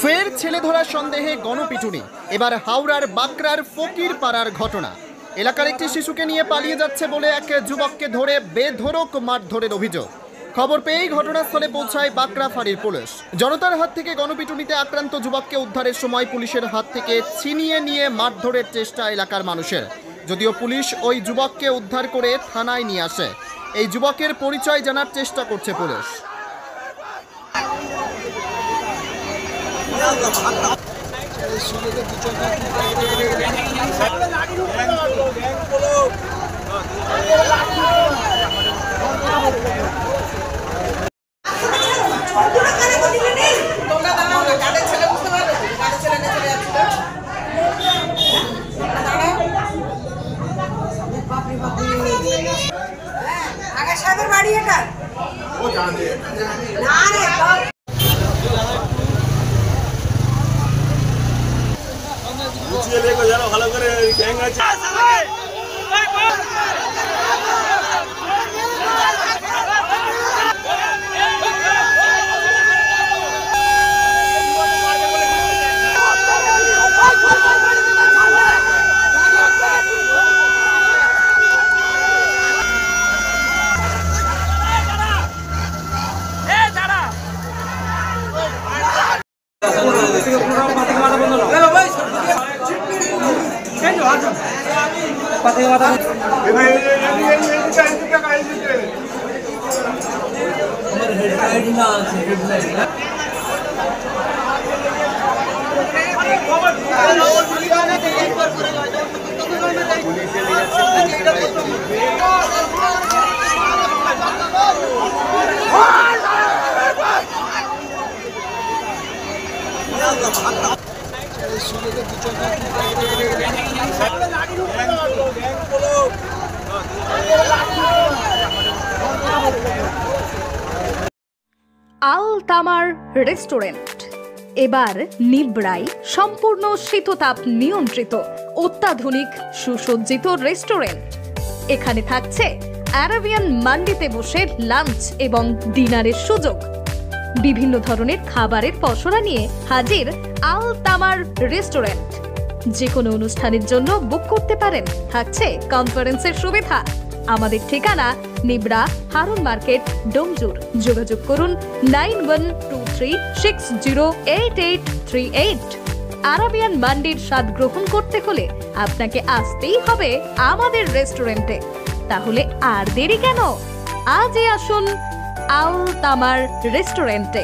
ফের ছেলে ধরা সন্দেহে গণপিটুনি। এবার হাওড়ার বাঁকড়ার ফকির পাড়ার ঘটনা। এলাকার একটি শিশুকে নিয়ে পালিয়ে যাচ্ছে বলে এক যুবককে ধরে বেধড়ক মারধরের অভিযোগ। খবর পেয়েই ঘটনাস্থলে পৌঁছায় বাঁকড়া ফাঁড়ির পুলিশ। জনতার হাত থেকে গণপিটুনিতে আক্রান্ত যুবককে উদ্ধারের সময় পুলিশের হাত থেকে ছিনিয়ে নিয়ে মারধরের চেষ্টা এলাকার মানুষের। যদিও পুলিশ ওই যুবককে উদ্ধার করে থানায় নিয়ে আসে। এই যুবকের পরিচয় জানার চেষ্টা করছে পুলিশ। ভালো করে গ্যাং আছে। আল তামার রেস্টুরেন্ট এবার নিবড়াই সম্পূর্ণ শীততাপ নিয়ন্ত্রিত অত্যাধুনিক সুসজ্জিত রেস্টুরেন্ট। এখানে থাকছে আরাবিয়ান মান্ডিতে বসে লাঞ্চ এবং ডিনারের সুযোগ। বিভিন্ন ধরনের খাবারের পসরা নিয়ে হাজির আল তামার রেস্টুরেন্ট। যে কোনো অনুষ্ঠানের জন্য বুক করতে পারেন, থাকছে কনফারেন্সের সুবিধা। আমাদের ঠিকানা নিবড়া হারুন মার্কেট, ডোমজুর। যোগাযোগ করুন 9123608838। আরাবিয়ান মান্ডির স্বাদ গ্রহণ করতে হলে আপনাকে আসতেই হবে আমাদের রেস্টুরেন্টে। তাহলে আর দেরি কেন? আজই আসুন আল তামার রেস্টুরেন্টে।